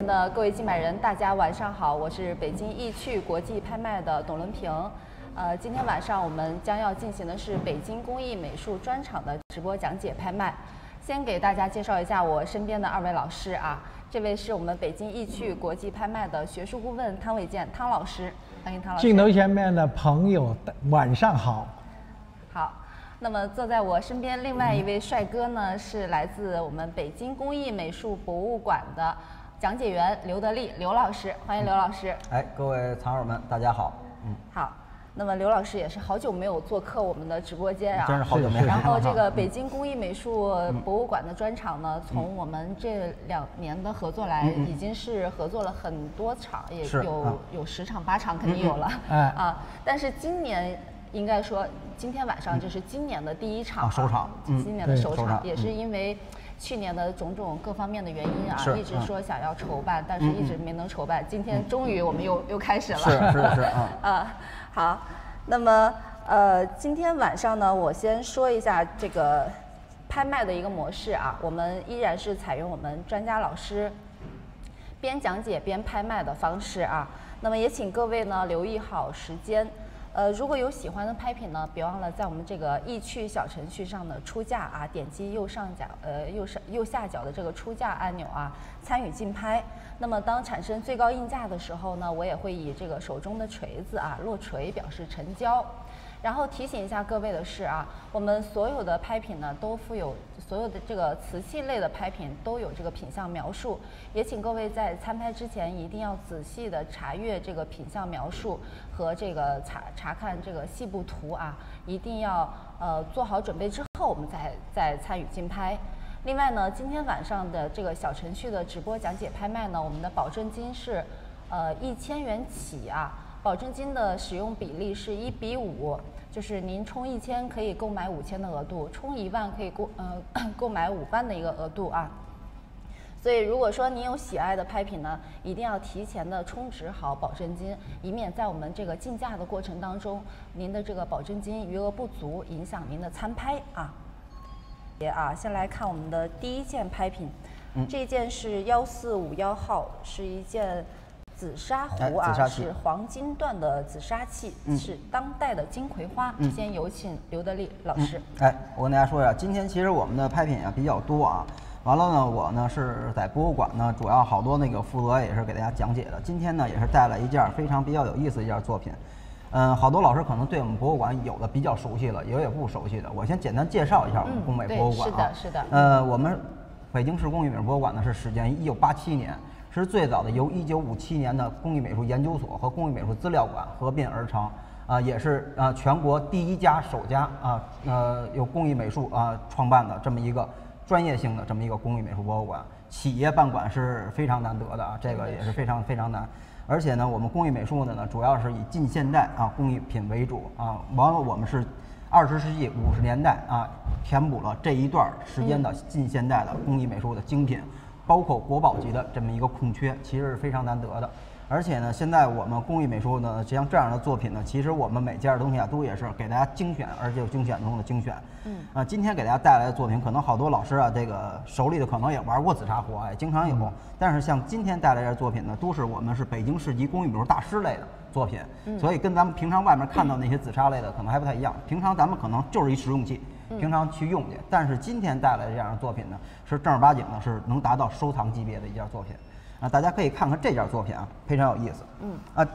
的各位竞买人，大家晚上好，我是北京易趣国际拍卖的董伦平。今天晚上我们将要进行的是北京工艺美术专场的直播讲解拍卖。先给大家介绍一下我身边的2位老师啊，这位是我们北京易趣国际拍卖的学术顾问汤伟健汤老师，欢迎汤老师。镜头前面的朋友，晚上好。好。那么坐在我身边另外一位帅哥呢，是来自我们北京工艺美术博物馆的讲解员刘德利刘老师，欢迎刘老师。各位藏友们，大家好。好。那么刘老师也是好久没有做客我们的直播间啊，真是好久没有。然后这个北京工艺美术博物馆的专场呢，从我们这2年的合作来，已经是合作了很多场，也有10场8场肯定有了啊。但是今年应该说，今天晚上就是今年的第1场首场，今年的首场，也是因为去年的种种各方面的原因啊，一直说想要筹办，但是一直没能筹办。今天终于我们又开始了。是好，那么今天晚上呢，我先说一下这个拍卖的一个模式啊，我们依然是采用我们专家老师边讲解边拍卖的方式啊。那么也请各位呢留意好时间。如果有喜欢的拍品呢，别忘了在我们这个易趣小程序上的出价啊，点击右下角的这个出价按钮啊，参与竞拍。那么当产生最高应价的时候呢，我也会以这个手中的锤子啊落锤表示成交。然后提醒一下各位的是啊，我们所有的拍品呢都附有所有的这个瓷器类的拍品都有这个品相描述，也请各位在参拍之前一定要仔细的查阅这个品相描述和这个查看这个细部图啊，一定要做好准备之后我们再参与竞拍。另外呢，今天晚上的这个小程序的直播讲解拍卖呢，我们的保证金是1000元起啊。保证金的使用比例是1比5，就是您充1000可以购买5000的额度，充1万可以购买5万的一个额度啊。所以如果说您有喜爱的拍品呢，一定要提前的充值好保证金，以免在我们这个竞价的过程当中，您的这个保证金余额不足，影响您的参拍啊。先来看我们的第1件拍品，这件是1451号，是一件紫砂壶啊，是黄金段的紫砂器，是当代的金葵花。先有请刘德利老师。我跟大家说一下，今天其实我们的拍品比较多啊。完了呢，我呢是在博物馆呢，主要好多那个负责也是给大家讲解的。今天呢也是带来一件比较有意思的一件作品。好多老师可能对我们博物馆有的比较熟悉了，有也不熟悉的。我先简单介绍一下我们工美博物馆啊。是的。我们北京市工艺美术博物馆呢是始建于1987年。是最早的由1957年的工艺美术研究所和工艺美术资料馆合并而成，也是全国首家由工艺美术创办的这么一个专业性的这么一个工艺美术博物馆。企业办馆是非常难得的啊，这个也是非常非常难。而且呢，我们工艺美术呢主要是以近现代工艺品为主啊。完了，我们是20世纪50年代填补了这一段时间的近现代的工艺美术的精品。包括国宝级的这么一个空缺，其实是非常难得的。而且呢，现在我们工艺美术呢，像这样的作品呢，其实我们每件东西都也是给大家精选，而且有精选中的精选。今天给大家带来的作品，可能好多老师这个手里的可能也玩过紫砂壶也经常有。但是像今天带来的作品呢，都是我们是北京市级工艺美术大师类的作品，所以跟咱们平常外面看到那些紫砂类的可能还不太一样。平常咱们可能就是一实用器。平常去用去，但是今天带来的这样的作品呢，是正儿八经的，是能达到收藏级别的一件作品，大家可以看看这件作品非常有意思。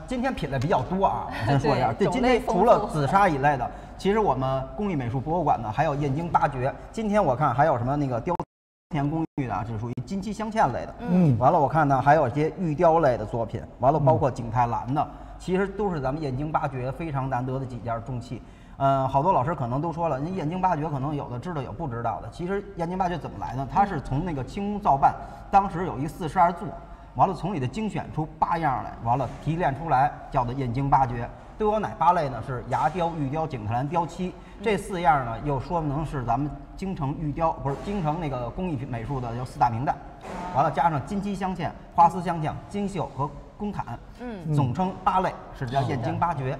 今天品类比较多我先说一下，对，今天除了紫砂一类的，其实我们工艺美术博物馆呢还有燕京八绝，今天我看还有什么那个雕田工艺的，这属于金漆镶嵌类的。完了我看呢还有一些玉雕类的作品，完了包括景泰蓝的，其实都是咱们燕京八绝非常难得的几件重器。好多老师可能都说了，您燕京八绝可能有的知道有不知道的。其实燕京八绝怎么来呢？它是从那个清宫造办，当时有一42座，完了从里头精选出8样来，完了提炼出来叫做燕京八绝。都有哪8类呢？是牙雕、玉雕、景泰蓝、雕漆。这4样呢，又说明是咱们京城玉雕京城那个工艺美术的叫4大名旦。完了加上金漆镶嵌、花丝镶嵌、金绣和公毯，总称8类，是叫燕京八绝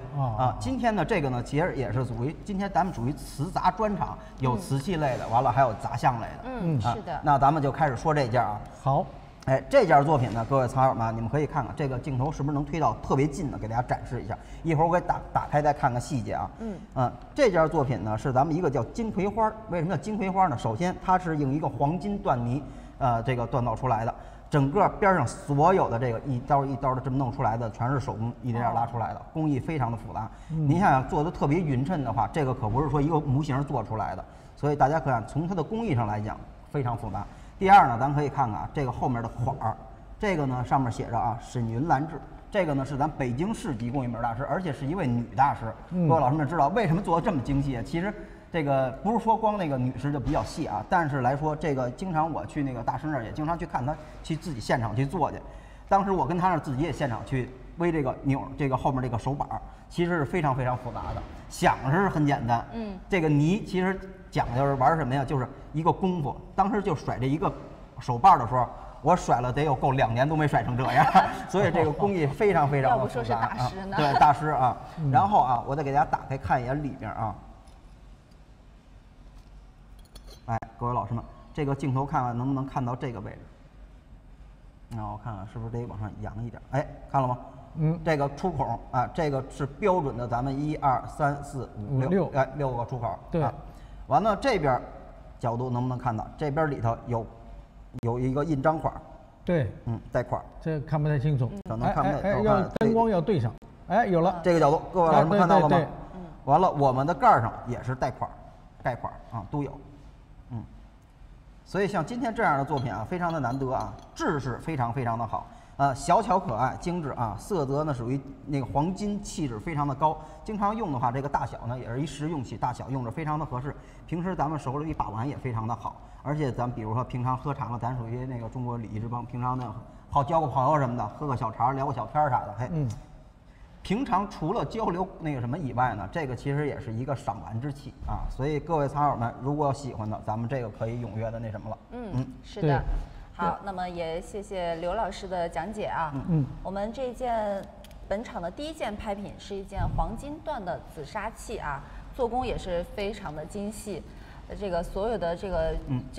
今天呢，这个呢，其实也是属于今天咱们属于瓷杂专场，有瓷器类的，完了还有杂项类的。是的。那咱们就开始说这件好。哎，这件作品呢，各位藏友们，你们可以看看这个镜头是不是能推到特别近的，给大家展示一下。一会儿我给打开再看看细节啊。这件作品呢是咱们一个叫金葵花。为什么叫金葵花呢？首先它是用一个黄金缎泥，这个锻造出来的。整个边上所有的这个一刀一刀的这么弄出来的，全是手工一点点拉出来的，工艺非常的复杂。您想想做的特别匀称的话，这个可不是说一个模型做出来的，所以大家看从它的工艺上来讲非常复杂。第二呢，咱可以看看这个后面的款儿，这个呢上面写着啊沈云兰制，这个呢是咱北京市级工艺美术大师，而且是一位女大师。各位老师们知道为什么做的这么精细啊？其实这个不是说光那个女士就比较细啊，但是来说这个经常我去那个大师那儿也经常去看他去自己现场去做去。当时我跟他那儿自己也现场去煨这个钮，这个后面这个手板，其实是非常非常复杂的。想是很简单，这个泥其实讲究是玩什么呀？就是一个功夫。当时就甩这一个手把的时候，我甩了得有够2年都没甩成这样，所以这个工艺非常非常的复杂。要不说是大师呢？对，大师啊。然后啊，我再给大家打开看一眼里边啊。哎，各位老师们，这个镜头看看能不能看到这个位置？那我看看是不是得往上扬一点？哎，看了吗？这个出口啊，这个是标准的，咱们1、2、3、4、5、6，哎，6个出口。对。完了这边角度能不能看到？这边里头有一个印章款。对。带款。这看不太清楚。可能看不太。要灯光要对上。哎，有了。这个角度，各位老师们看到了吗？对。完了，我们的盖上也是带款，盖款啊都有。所以像今天这样的作品啊，非常的难得啊，制式非常非常的好，小巧可爱、精致啊，色泽呢属于那个黄金，气质非常的高。经常用的话，这个大小呢也是一实用器，大小用着非常的合适。平时咱们手里一把玩也非常的好，而且咱比如说平常喝茶了，咱属于那个中国礼仪之邦，平常呢好交个朋友什么的，喝个小茶聊个小天啥的，嘿。平常除了交流那个什么以外呢，这个其实也是一个赏玩之器啊，所以各位藏友们如果喜欢的，咱们这个可以踊跃的那什么了。是的。好，那么也谢谢刘老师的讲解啊。我们这件本场的第一件拍品是一件黄金缎的紫砂器啊，做工也是非常的精细。这个所有的这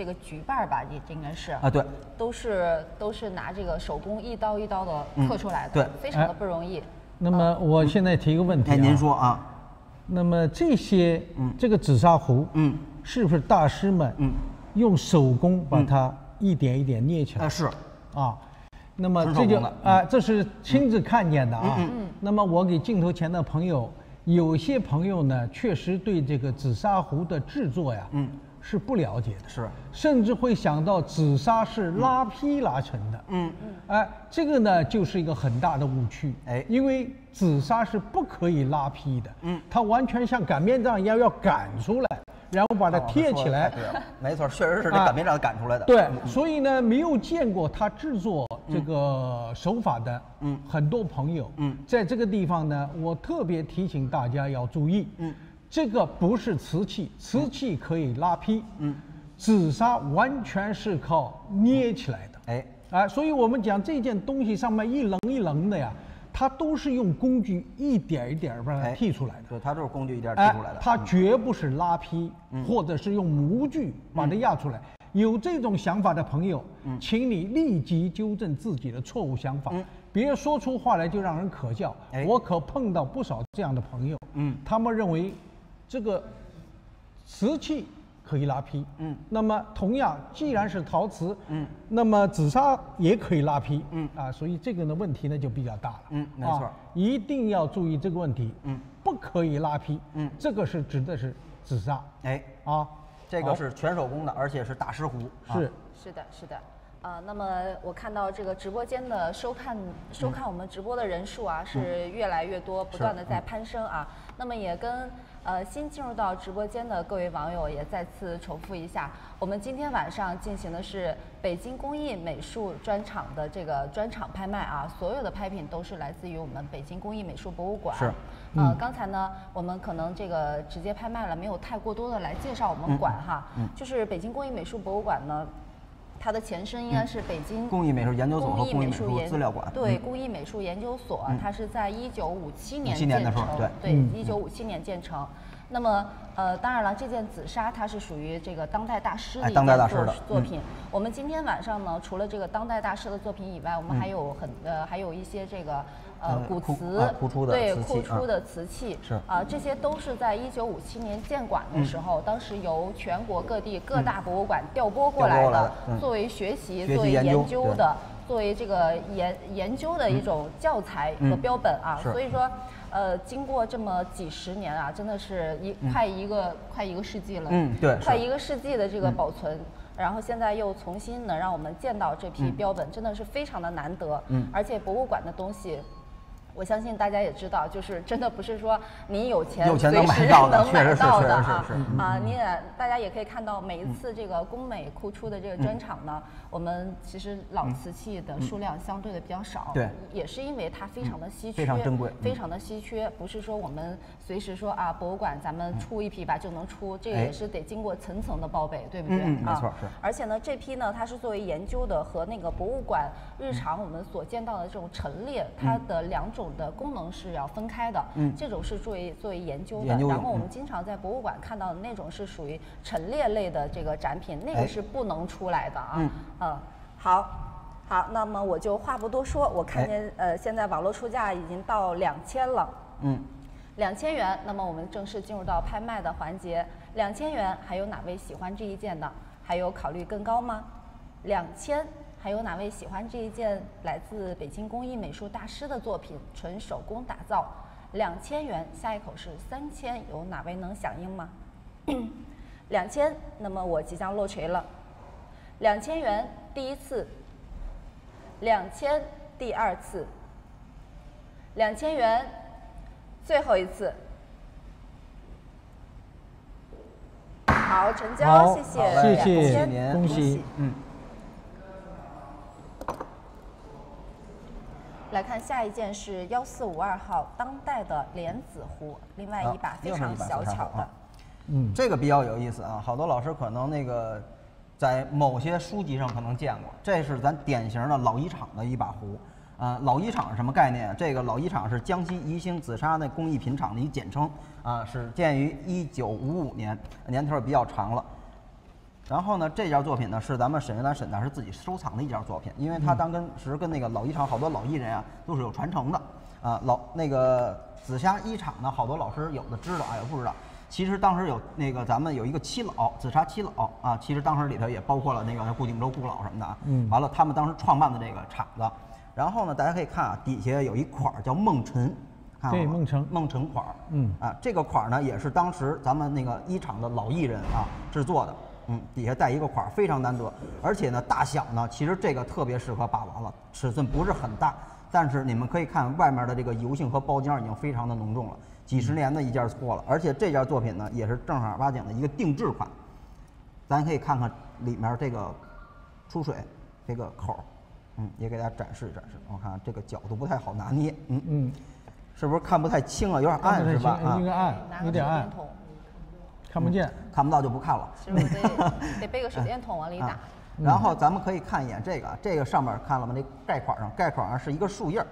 个菊瓣吧，也应该是啊，对，都是拿这个手工一刀一刀的刻出来的，对，非常的不容易。那么我现在提个问题啊，您说啊，那么这些这个紫砂壶，是不是大师们用手工把它一点一点捏起来？是啊，那么这就这是亲自看见的啊。那么我给镜头前的朋友，有些朋友呢，确实对这个紫砂壶的制作呀，是不了解的，是，甚至会想到紫砂是拉坯拉成的，这个呢就是一个很大的误区，因为紫砂是不可以拉坯的，它完全像擀面杖一样要擀出来，然后把它贴起来，对，没错，确实是这擀面杖擀出来的，对，所以呢没有见过它制作这个手法的，很多朋友，在这个地方呢，我特别提醒大家要注意，这个不是瓷器，瓷器可以拉坯，紫砂完全是靠捏起来的，所以我们讲这件东西上面一棱一棱的呀，它都是用工具一点一点把它剔出来的，对，它就是工具一点剔出来的，它绝不是拉坯，或者是用模具把它压出来。有这种想法的朋友，请你立即纠正自己的错误想法，别说出话来就让人可笑。我可碰到不少这样的朋友，他们认为这个瓷器可以拉坯，那么同样既然是陶瓷，那么紫砂也可以拉坯，所以这个呢问题呢就比较大了，没错，一定要注意这个问题，不可以拉坯，这个是指的是紫砂，这个是全手工的，而且是大师壶，是的。那么我看到这个直播间的收看我们直播的人数啊是越来越多，不断的在攀升啊。那么也跟新进入到直播间的各位网友也再次重复一下，我们今天晚上进行的是北京工艺美术专场的这个专场拍卖啊，所有的拍品都是来自于我们北京工艺美术博物馆。是。刚才呢，我们可能这个直接拍卖了，没有太过多的来介绍我们馆哈。就是北京工艺美术博物馆呢，它的前身应该是北京工艺美术研究所和工艺美术资料馆。对，工艺美术研究所，它是在1957年建成。对，1957年建成。那么当然了，这件紫砂它是属于这个当代大师的一当代大件师的作品。我们今天晚上呢，除了这个当代大师的作品以外，我们还有一些这个古瓷，哭出的对，瓷器库出的瓷器是这些都是在1957年建馆的时候，当时由全国各地各大博物馆调拨过来的，作为学习、作为研究的。作为这个研究的一种教材和标本啊，所以说，经过这么几十年啊，真的是快一个世纪了，对，快一个世纪的这个保存，然后现在又重新能让我们见到这批标本，真的是非常的难得，而且博物馆的东西。我相信大家也知道，就是真的不是说你有钱能买到的，确实是大家也可以看到，每一次这个工美库出的这个专场呢，我们其实老瓷器的数量相对的比较少，对，也是因为它非常的稀缺，非常珍贵，非常的稀缺，不是说我们随时说啊，博物馆咱们出一批吧就能出，这个也是得经过层层的报备，对不对？没错，是。而且呢，这批呢，它是作为研究的和那个博物馆日常我们所见到的这种陈列，它的两种的功能是要分开的，这种是作为研究的，然后我们经常在博物馆看到的那种是属于陈列类的这个展品，那个是不能出来的啊。好，那么我就话不多说，我看见现在网络出价已经到2000了，2000元，那么我们正式进入到拍卖的环节，2000元，还有哪位喜欢这一件的？还有考虑更高吗？2000。还有哪位喜欢这一件来自北京工艺美术大师的作品，纯手工打造，2000元，下一口是3000，有哪位能响应吗？2000，那么我即将落锤了。2000元第一次，2000第二次，2000元最后一次。好，成交，谢谢，谢谢您，恭喜，来看下一件是1452号当代的莲子壶，另外一把非常小巧的，这个比较有意思啊，好多老师可能那个在某些书籍上可能见过，这是咱典型的老一厂的一把壶。老一厂是什么概念？这个老一厂是江西宜兴紫砂的工艺品厂的一简称啊，是建于1955年，年头比较长了。然后呢，这件作品呢是咱们沈云兰沈大师自己收藏的一件作品，因为他当时跟那个老一厂好多老艺人啊都是有传承的啊。那个紫砂一厂呢，好多老师有的知道，有不知道。其实当时有那个咱们有一个七老紫砂七老啊，其实当时里头也包括了那个顾景舟顾老什么的啊。完了，他们当时创办的这个厂子。然后呢，大家可以看啊，底下有一款叫梦辰，对，梦辰款，这个款呢也是当时咱们那个一厂的老艺人啊制作的。底下带一个款，非常难得，而且呢，大小呢，其实这个特别适合把玩了，尺寸不是很大，但是你们可以看外面的这个油性和包浆已经非常的浓重了，几十年的一件货了，而且这件作品呢也是正儿八经的一个定制款，咱可以看看里面这个出水这个口，也给大家展示展示，我看这个角度不太好拿捏，是不是看不太清啊？有点暗是吧？应该暗，有点暗。看不见，看不到就不看了。是不是得背个手电筒往里打？然后咱们可以看一眼这个上面看了吗？这盖款上是一个树叶，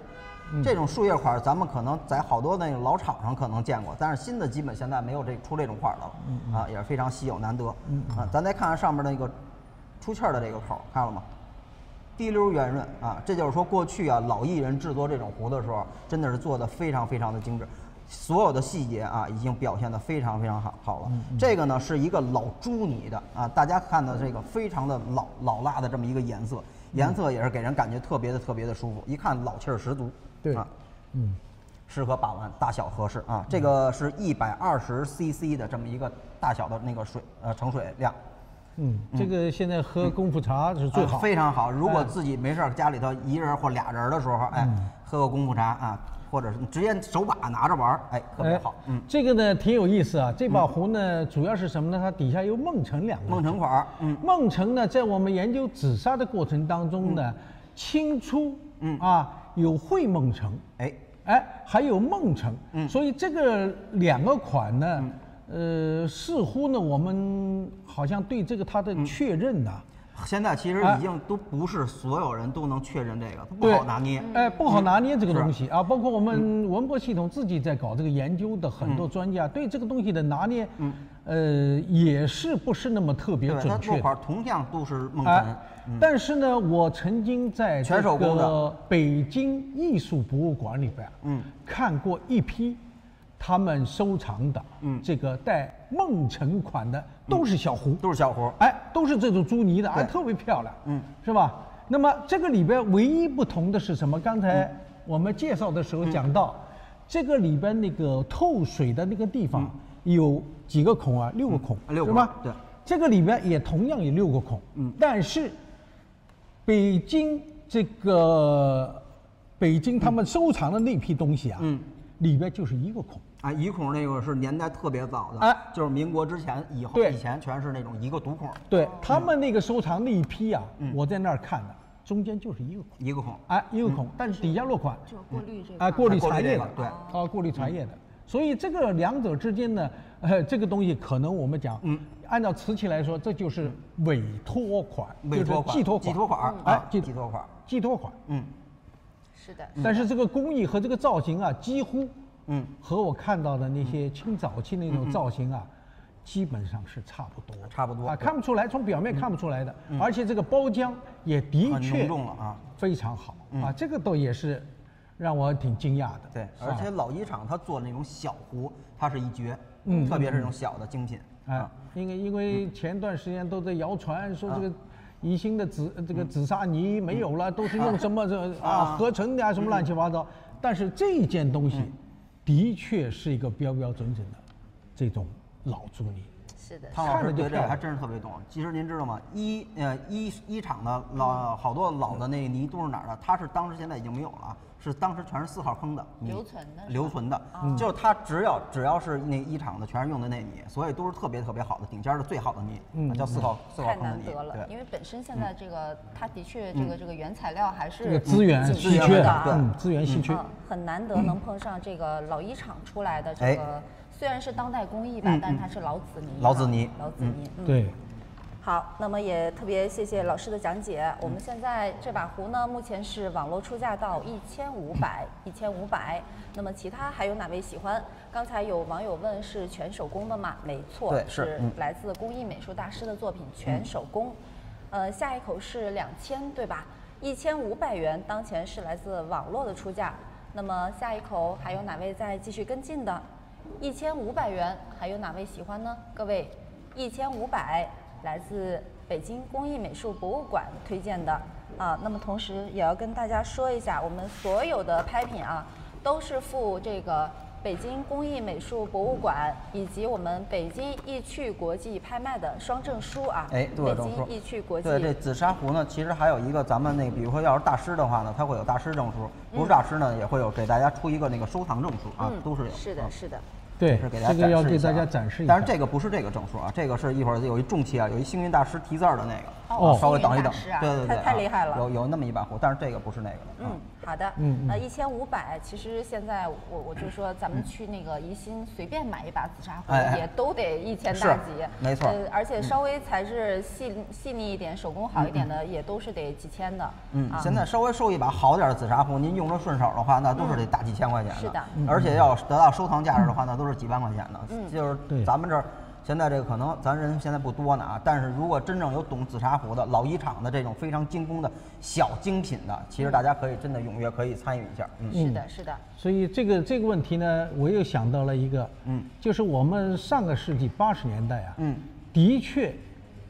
这种树叶款咱们可能在好多那个老厂上可能见过，但是新的基本现在没有出这种款的了，也是非常稀有难得。咱再看看上面那个出气儿的这个口，看了吗？滴溜圆润啊，这就是说过去啊老艺人制作这种壶的时候，真的是做的非常非常的精致。所有的细节啊，已经表现得非常非常好了。这个呢是一个老朱泥的啊，大家看到这个非常的老辣的这么一个颜色也是给人感觉特别的舒服，一看老气儿十足。对啊，适合把玩，大小合适啊。这个是120 cc 的这么一个大小的那个盛水量。这个现在喝功夫茶是最好，非常好。如果自己没事家里头一人或俩人的时候，喝个功夫茶啊。或者是直接手把拿着玩，特别好。这个呢挺有意思啊。这把壶呢，主要是什么呢？它底下有梦辰两个字。梦辰款，梦辰呢，在我们研究紫砂的过程当中呢，清初有会梦辰，还有梦辰，所以这个两个款呢，似乎呢，我们好像对这个它的确认呢，现在其实已经都不是所有人都能确认这个，不好拿捏。不好拿捏这个东西啊，包括我们文博系统自己在搞这个研究的很多专家，对这个东西的拿捏，也是不是那么特别准确。落款同样都是梦辰，但是呢，我曾经在这个北京艺术博物馆里边，看过一批他们收藏的，这个带梦辰款的都是小壶，都是小壶，都是这种朱泥的，特别漂亮，是吧？那么这个里边唯一不同的是什么？刚才我们介绍的时候讲到，这个里边那个透水的那个地方有几个孔啊？6个孔，是吧？对，这个里边也同样有6个孔，但是北京他们收藏的那批东西啊，里边就是1个孔。一孔那个是年代特别早的，就是民国之前以前全是那种一个独孔。对他们那个收藏那一批啊，我在那儿看的，中间就是1个孔，一个孔，一个孔，但是底下落款，就是过滤这个，过滤茶叶的，对，过滤茶叶的。所以这个两者之间呢，这个东西可能我们讲，按照瓷器来说，这就是委托款，就是寄托款，寄托款，是的。但是这个工艺和这个造型啊，几乎。和我看到的那些清早期那种造型啊，基本上是差不多，看不出来，从表面看不出来的，而且这个包浆也的确非常好这个都也是让我挺惊讶的。对，而且老一厂他做那种小壶，它是一绝，特别是这种小的精品因为前段时间都在谣传说这个宜兴的紫砂泥没有了，都是用什么合成的什么乱七八糟，但是这件东西。的确是一个标标准准的这种老朱泥。是的，汤老师对这个还真是特别懂。其实您知道吗？一厂的好多老的那泥都是哪儿的？它是当时现在已经没有了，是当时全是4号坑的留存的，就是它只要是那一厂的全是用的那泥，所以都是特别特别好的顶尖的最好的泥，叫4号坑的泥。太难得了，因为本身现在这个它的确这个原材料还是这个资源稀缺的，资源稀缺，很难得能碰上这个老一厂出来的这个。虽然是当代工艺吧，但是它是老紫泥。老紫泥，对。好，那么也特别谢谢老师的讲解。我们现在这把壶呢，目前是网络出价到1500。那么其他还有哪位喜欢？刚才有网友问是全手工的吗？没错，是来自工艺美术大师的作品，全手工。下一口是2000，对吧？1500元，当前是来自网络的出价。那么下一口还有哪位再继续跟进的？1500元，还有哪位喜欢呢？各位，1500来自北京工艺美术博物馆推荐的那么同时也要跟大家说一下，我们所有的拍品都是附这个北京工艺美术博物馆以及我们北京易趣国际拍卖的双证书都有证书。北京易趣国际。对，这紫砂壶呢，其实还有一个咱们比如说要是大师的话呢，他会有大师证书；不是大师呢，也会有给大家出一个收藏证书都是有。是的，是的。对，是给大家这个要给大家展示一下。但是这个不是这个证书这个是一会儿有一重器有一幸运大师题字的那个稍微等一等。对，太厉害了。有那么一把壶，但是这个不是那个的。好的。1500，其实现在我就说咱们去那个宜兴随便买一把紫砂壶也都得1000大几。没错。而且稍微材质细腻一点、手工好一点的也都是得几千的。现在稍微收一把好点的紫砂壶，您用着顺手的话，那都是得大几千块钱的。是的。而且要得到收藏价值的话，那都是几万块钱的。就是咱们这儿现在这个可能咱人现在不多呢但是如果真正有懂紫砂壶的老一厂的这种非常精工的小精品的，其实大家可以真的踊跃可以参与一下。是的，是的。所以这个问题呢，我又想到了一个，就是我们上个世纪80年代的确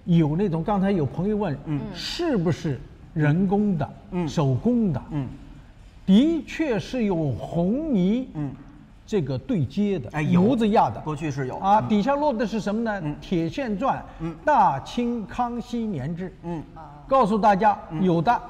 有那种，刚才有朋友问，是不是人工的、手工的？的确是用红泥，这个对接的，模子压的，过去是有底下落的是什么呢？铁线篆，大清康熙年制，告诉大家有的，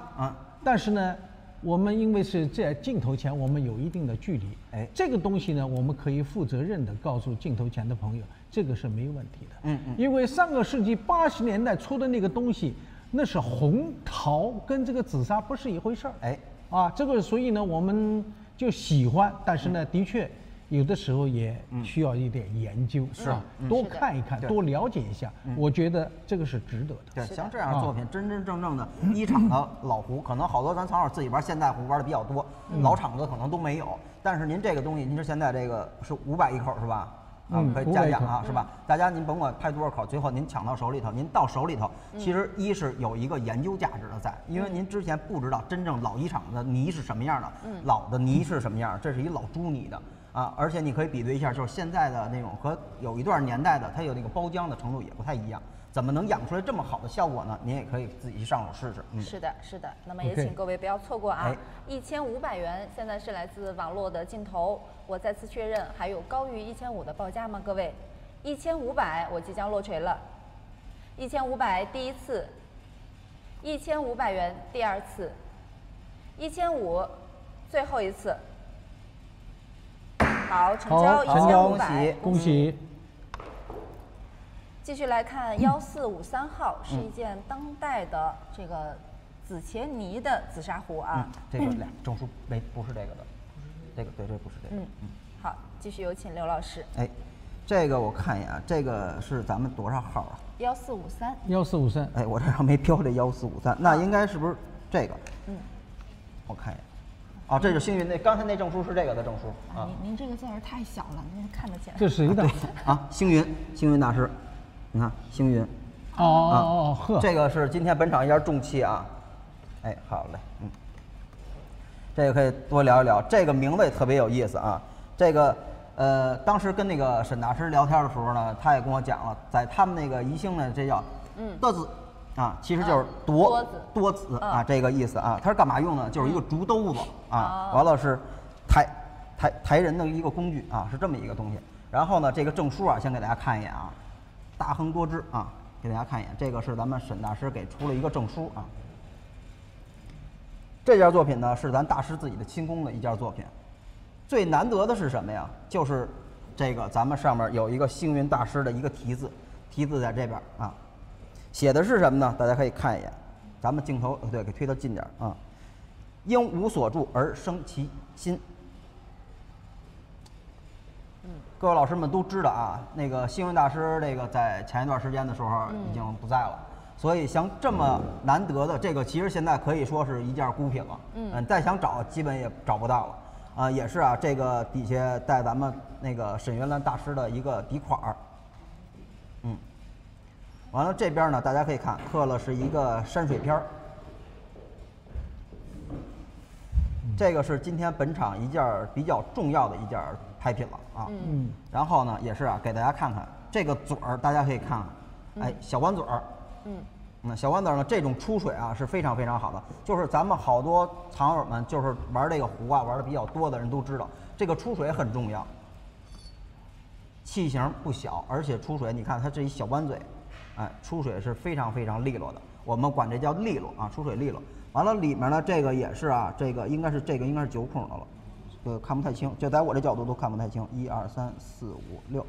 但是呢，我们因为是在镜头前，我们有一定的距离，这个东西呢，我们可以负责任的告诉镜头前的朋友，这个是没有问题的，因为上个世纪80年代出的那个东西，那是红陶跟这个紫砂不是一回事儿，这个所以呢，我们就喜欢，但是呢，的确。有的时候也需要一点研究，是多看一看，多了解一下，我觉得这个是值得的。对，像这样的作品，真真正正的一厂的老壶，可能好多咱曹老师自己玩现代壶玩的比较多，老厂子可能都没有。但是您这个东西，您说现在这个是500一口是吧？可以加奖啊，是吧？大家您甭管拍多少口，最后您抢到手里头，您到手里头，其实一是有一个研究价值的在，因为您之前不知道真正老一厂的泥是什么样的，老的泥是什么样，这是一老朱泥的啊，而且你可以比对一下，就是现在的那种和有一段年代的，它有那个包浆的程度也不太一样。怎么能养出来这么好的效果呢？您也可以自己去上手试试。是的，是的。那么也请各位不要错过啊！1500元，现在是来自网络的镜头。我再次确认，还有高于1500的报价吗？各位，1500，我即将落锤了。1500第一次，1500元第二次，1500最后一次。好，成交1500，恭喜！继续来看1453号，是一件当代的这个紫茄泥的紫砂壶啊。这个证书不是这个的，这个对，这不是这个。好，继续有请刘老师。这个我看一眼，这个是咱们多少号啊？1453。哎，我这上没标这1453，那应该是不是这个？我看一眼。哦，这是星云，那刚才那证书是这个的证书啊。您这个字儿太小了，您看得见。这谁的？啊，星云大师。你看星云，呵，这个是今天本场一件重器啊，好嘞，这个可以多聊一聊，这个名字也特别有意思啊，这个当时跟那个沈大师聊天的时候呢，他也跟我讲了，在他们那个宜兴呢，这叫多子啊，其实就是多子啊，这个意思啊，它是干嘛用呢？就是一个竹兜子啊，完了是抬人的一个工具啊，是这么一个东西。然后呢，这个证书啊，先给大家看一眼啊。大亨多知啊，给大家看一眼，这个是咱们沈大师给出了一个证书啊。这件作品呢是咱大师自己的亲工的一件作品。最难得的是什么呀？就是这个咱们上面有一个星云大师的一个题字在这边啊，写的是什么呢？大家可以看一眼，咱们镜头对，给推到近点啊。应无所住而生其心。各位老师们都知道啊，那个星云大师这个在前一段时间的时候已经不在了，所以像这么难得的这个，其实现在可以说是一件孤品了。再想找基本也找不到了。也是啊，这个底下带咱们那个沈云兰大师的一个底款儿。完了这边呢，大家可以看刻了是一个山水片儿。这个是今天本场一件比较重要的一件拍品了啊。然后呢，也是啊，给大家看看这个嘴儿，大家可以看看，小弯嘴儿。小弯嘴儿呢，这种出水啊是非常非常好的。就是咱们好多藏友们，就是玩这个壶啊玩的比较多的人都知道，这个出水很重要。器型不小，而且出水，你看它这一小弯嘴，出水是非常非常利落的。我们管这叫利落啊，出水利落。完了里面呢，这个也是啊，这个应该是9孔的了，看不太清，就在我这角度都看不太清。1、2、3、4、5、6、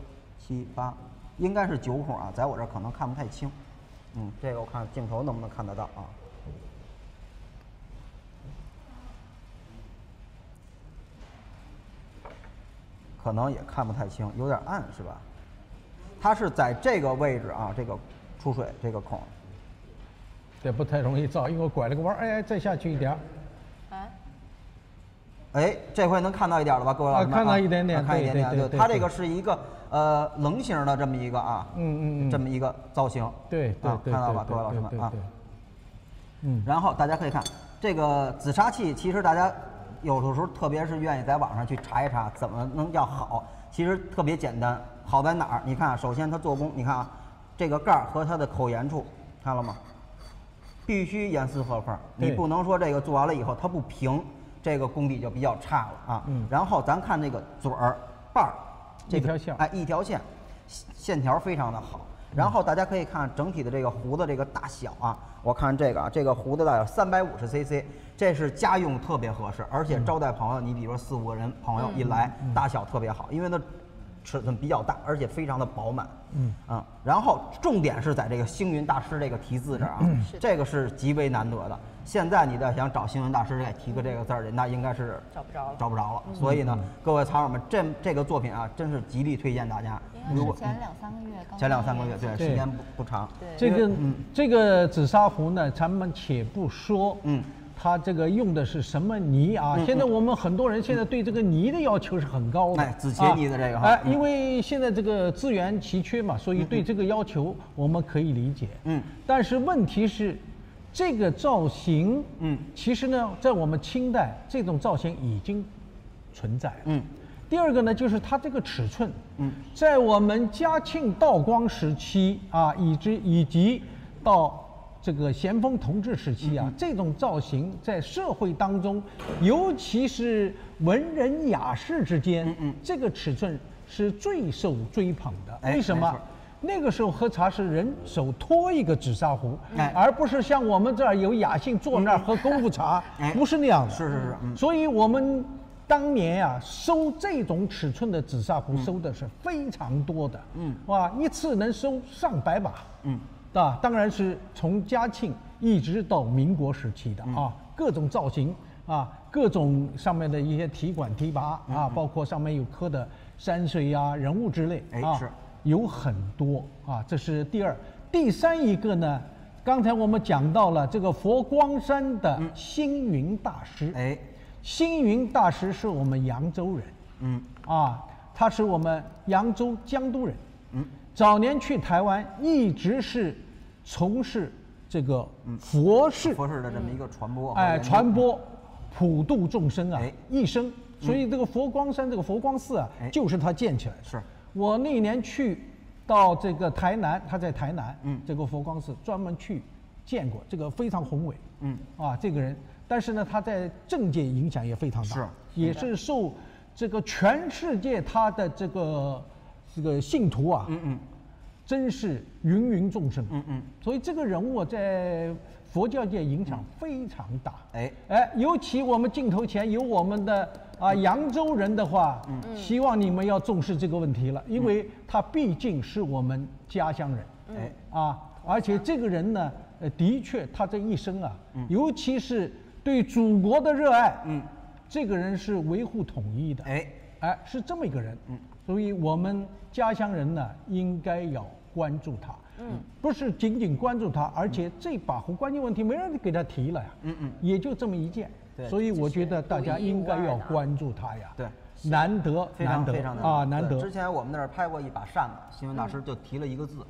7、8，应该是9孔啊，在我这可能看不太清。这个我看镜头能不能看得到啊？可能也看不太清，有点暗是吧？它是在这个位置啊，这个出水这个孔。这不太容易照，因为我拐了个弯，再下去一点。这回能看到一点了吧，各位老师？看到一点点，看一点点。对，它这个是一个棱形的这么一个啊，这么一个造型。对，看到吧，各位老师们啊。然后大家可以看这个紫砂器，其实大家有的时候特别是愿意在网上去查一查怎么能叫好，其实特别简单。好在哪儿？你看，首先它做工，你看啊，这个盖儿和它的口沿处，看了吗？必须严丝合缝，你不能说这个做完了以后它不平，这个功底就比较差了啊。然后咱看这个嘴儿把儿，一条线，一条线，线条非常的好。然后大家可以看整体的这个壶的这个大小啊，我看这个啊，这个壶的大小350cc， 这是家用特别合适，而且招待朋友，你比如说4、5个人朋友一来，大小特别好，因为它尺寸比较大，而且非常的饱满。然后重点是在这个星云大师这个题字这儿啊，这个是极为难得的。现在你再想找星云大师给提个这个字儿，那应该是找不着了。所以呢，各位藏友们，这个作品啊，真是极力推荐大家。如果前2、3个月，前2、3个月，对，时间不长。对，这个紫砂壶呢，咱们且不说，它这个用的是什么泥啊？现在我们很多人现在对这个泥的要求是很高的，哎，紫茄泥的这个因为现在这个资源奇缺嘛，所以对这个要求我们可以理解，但是问题是，这个造型，其实呢，在我们清代这种造型已经存在，第二个呢，就是它这个尺寸，在我们嘉庆、道光时期啊，以及到这个咸丰同治时期啊，这种造型在社会当中，尤其是文人雅士之间，这个尺寸是最受追捧的。为什么？那个时候喝茶是人手托一个紫砂壶，而不是像我们这儿有雅兴坐那儿喝功夫茶，不是那样的。是。所以我们当年啊，收这种尺寸的紫砂壶收的是非常多的，哇，一次能收上百把，当然是从嘉庆一直到民国时期的啊，各种造型啊，各种上面的一些题管题跋啊，包括上面有刻的山水啊、人物之类啊，有很多啊。这是第二，第三一个呢，刚才我们讲到了这个佛光山的星云大师，星云大师是我们扬州人，他是我们扬州江都人，早年去台湾一直是从事这个佛事的这么一个传播普度众生啊，一生。所以这个佛光山这个佛光寺啊，就是他建起来的。是我那年去到这个台南，他在台南，这个佛光寺专门去见过，这个非常宏伟，这个人。但是呢，他在政界影响也非常大，也是受这个全世界他的这个信徒啊，真是芸芸众生，所以这个人物在佛教界影响非常大，尤其我们镜头前有我们的扬州人的话，希望你们要重视这个问题了，因为他毕竟是我们家乡人，而且这个人呢，的确他这一生啊，尤其是对祖国的热爱，这个人是维护统一的，是这么一个人，所以我们家乡人呢，应该要关注他，不是仅仅关注他，而且这把壶关键问题没人给他提了呀，也就这么一件，所以我觉得大家应该要关注他呀，对，难得，非常难得。之前我们那儿拍过一把扇子，星云大师就提了一个字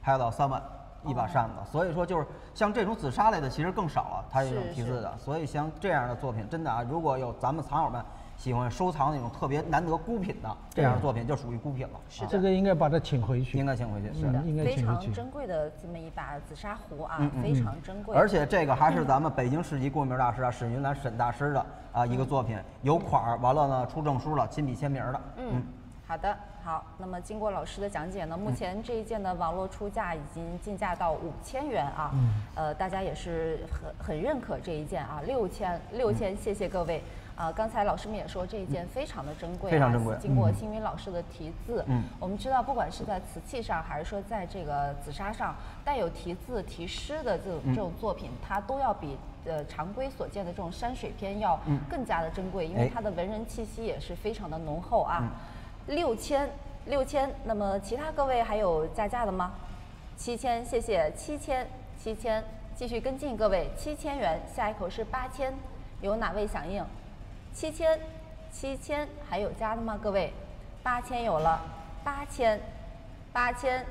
拍到3万。一把扇子，所以说就是像这种紫砂类的其实更少了，它这种题字的，所以像这样的作品，真的啊，如果有咱们藏友们喜欢收藏那种特别难得孤品的这样的作品，就属于孤品了。是的，这个应该把它请回去，应该请回去，是的，应该非常珍贵的这么一把紫砂壶啊，非常珍贵。而且这个还是咱们北京市级工艺美术大师沈云兰沈大师的一个作品，有款儿，完了呢出证书了，亲笔签名的。好的。好，那么经过老师的讲解呢，目前这一件的网络出价已经进价到5000元啊，大家也是很认可这一件啊，6000，谢谢各位啊。刚才老师们也说这一件非常的珍贵，非常珍贵，经过星云老师的题字，我们知道不管是在瓷器上，还是说在这个紫砂上带有题字题诗的这种作品，它都要比常规所见的这种山水篇要更加的珍贵，因为它的文人气息也是非常的浓厚啊。6000，那么其他各位还有加价的吗？7000，谢谢，7000，继续跟进各位，7000元，下一口是8000，有哪位响应？7000，还有加的吗？各位，8000有了，8000，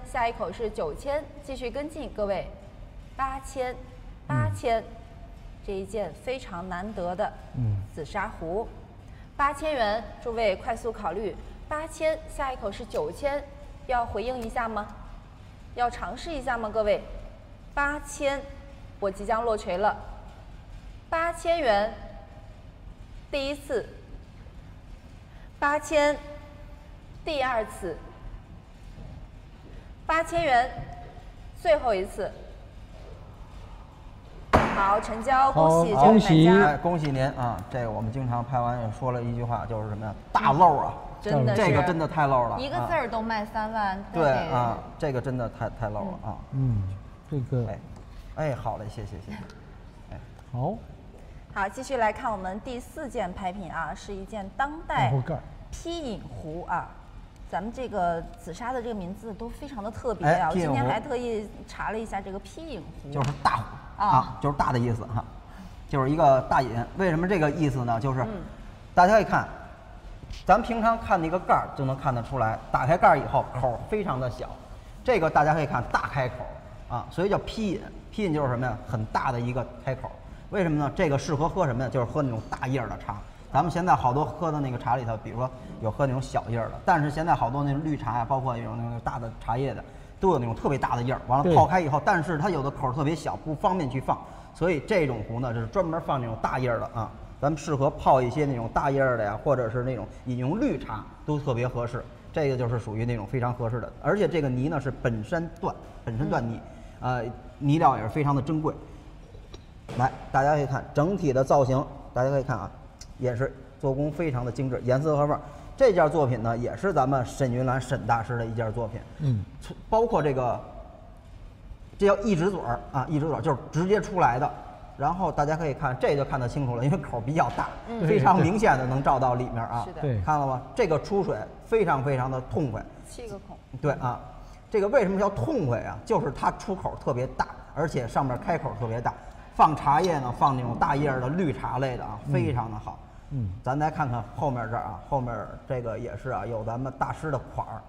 下一口是9000，继续跟进各位，8000，这一件非常难得的紫砂壶，8000元，诸位快速考虑。8000，下一口是9000，要回应一下吗？要尝试一下吗？各位，8000，我即将落锤了。8000元，第一次；8000，第二次；8000元，最后一次。好，成交，恭喜这位买家，恭喜您啊！这个我们经常拍完也说了一句话，就是什么呀？大漏啊！真的是这个真的太 low 了，一个字儿都卖3万。对啊，这个真的太 low 了啊。这个哎，好嘞，谢谢。好，好，继续来看我们第4件拍品啊，是一件当代披影壶啊。咱们这个紫砂的这个名字都非常的特别啊，我今天还特意查了一下这个披影壶，就是大壶啊，就是大的意思哈，就是一个大饮。为什么这个意思呢？就是大家可以看，咱们平常看那个盖儿就能看得出来，打开盖儿以后口非常的小，这个大家可以看大开口啊，所以叫披饮。披饮就是什么呀？很大的一个开口。为什么呢？这个适合喝什么呀？就是喝那种大叶的茶。咱们现在好多喝的那个茶里头，比如说有喝那种小叶的，但是现在好多那种绿茶呀，包括那种大的茶叶的，都有那种特别大的叶儿。完了泡开以后，但是它有的口特别小，不方便去放，所以这种壶呢，就是专门放那种大叶的啊。咱们适合泡一些那种大叶的呀，或者是那种饮用绿茶都特别合适。这个就是属于那种非常合适的，而且这个泥呢是本身锻泥，泥料也是非常的珍贵。来，大家可以看整体的造型，大家可以看啊。也是做工非常的精致，严丝合缝。这件作品呢，也是咱们沈云岚沈大师的一件作品。包括这个，这叫一指嘴儿啊，一指嘴儿就是直接出来的。然后大家可以看，这就看得清楚了，因为口比较大，非常明显的能照到里面啊。是的，对，看了吗？这个出水非常的痛快。7个孔。对啊，这个为什么叫痛快啊？就是它出口特别大，而且上面开口特别大。放茶叶呢，放那种大叶的绿茶类的啊，非常的好。咱再看看后面这儿啊，后面这个也是啊，有咱们大师的款儿。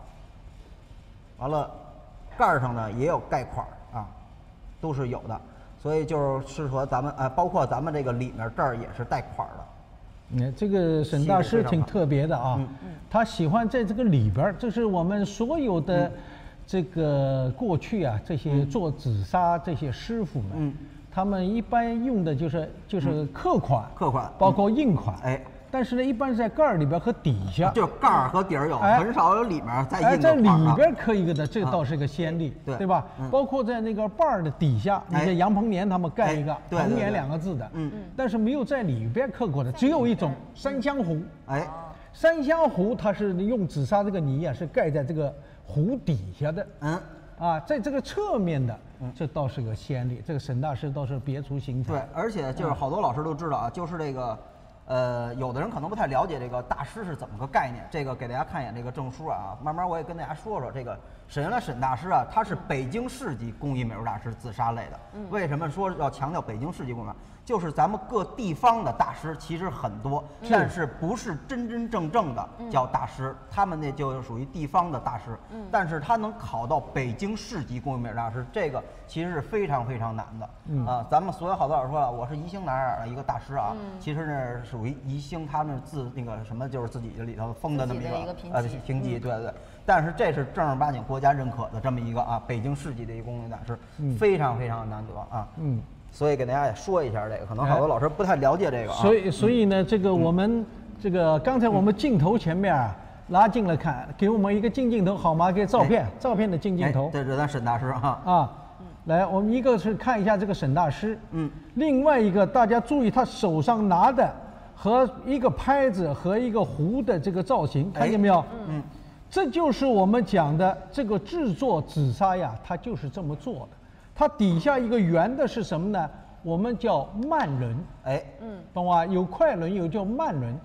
完了，盖儿上呢也有盖款儿啊，都是有的，所以就是适合咱们包括咱们这个里面这儿也是带款儿的。你看这个沈大师挺特别的啊，他喜欢在这个里边儿，这是我们所有的这个过去啊，这些做紫砂这些师傅们。他们一般用的就是刻款，包括印款，但是呢，一般在盖儿里边和底下，就盖儿和底儿有，很少有里面再印的款在里边刻一个的，这倒是个先例，对吧？包括在那个瓣儿的底下，你看杨鹏年他们盖一个“鹏年”2个字的，但是没有在里边刻过的，只有一种三香壶，三香壶它是用紫砂这个泥啊，是盖在这个壶底下的，在这个侧面的。这倒是个先例，这个沈大师倒是别出心裁。对，而且就是好多老师都知道啊，就是这个，有的人可能不太了解这个大师是怎么个概念。这个给大家看一眼这个证书啊，慢慢我也跟大家说说这个沈云岚沈大师啊，他是北京市级工艺美术大师，紫砂类的。为什么说要强调北京市级工艺？就是咱们各地方的大师其实很多，但是不是真正的叫大师，他们那就属于地方的大师。但是他能考到北京市级工艺美术大师，这个其实是非常难的。咱们所有好多老师说了，我是宜兴哪儿的一个大师啊，其实呢属于宜兴他们自那个什么，就是自己里头封的那么一个评级，对。但是这是正儿八经国家认可的这么一个北京市级的一个工艺大师，非常难得啊。所以给大家也说一下这个，可能好多老师不太了解这个啊。所以呢，这个我们这个刚才我们镜头前面啊拉近了看，给我们一个近镜头好吗？给照片的近镜头。这是咱沈大师啊。来，我们一个是看一下这个沈大师，另外一个大家注意他手上拿的和一个拍子和一个壶的这个造型，看见没有？这就是我们讲的这个制作紫砂呀，它就是这么做的。它底下一个圆的是什么呢？我们叫慢轮，懂吧？有快轮，有叫慢轮。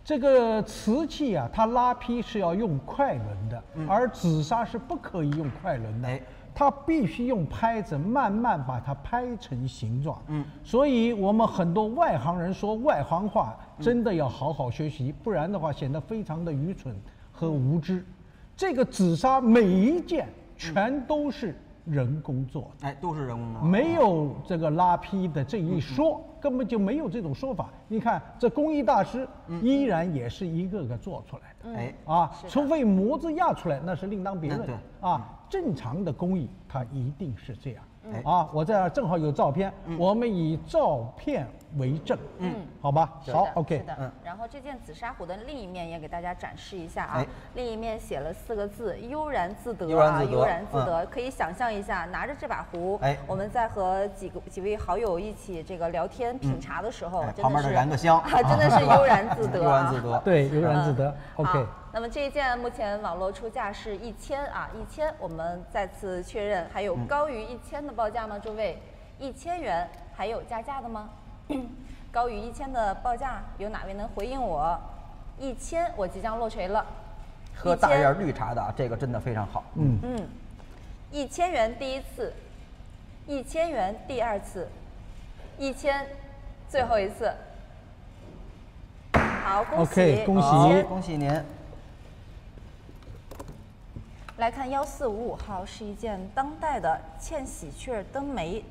这个瓷器啊，它拉坯是要用快轮的，而紫砂是不可以用快轮的，它必须用拍子慢慢把它拍成形状。所以我们很多外行人说外行话，真的要好好学习，不然的话显得非常的愚蠢和无知。这个紫砂每一件全都是人工做的，都是人工做的，没有这个拉坯的这一说，根本就没有这种说法。你看这工艺大师依然也是一个个做出来的，除非模子压出来，那是另当别论啊。正常的工艺它一定是这样。我这儿正好有照片，我们以照片为证。好吧，好，OK。是的，然后这件紫砂壶的另一面也给大家展示一下啊，哎另一面写了4个字“悠然自得”悠然自得悠然自得。可以想象一下，拿着这把壶，哎我们在和几位好友一起这个聊天品茶的时候，真的是旁边再燃个香真的是悠然自得，悠然自得。对，悠然自得。OK。好，那么这一件目前网络出价是1000啊，1000，我们再次确认，还有高于1000的报价吗？诸位，1000元还有加价的吗？高于1000的报价，有哪位能回应我？1000，我即将落锤了。喝大叶绿茶的，这个真的非常好。 1000元第一次，1000元第二次，1000最后一次。好，恭喜 OK，恭喜1000恭喜您。来看1455号，是一件当代的嵌喜鹊灯眉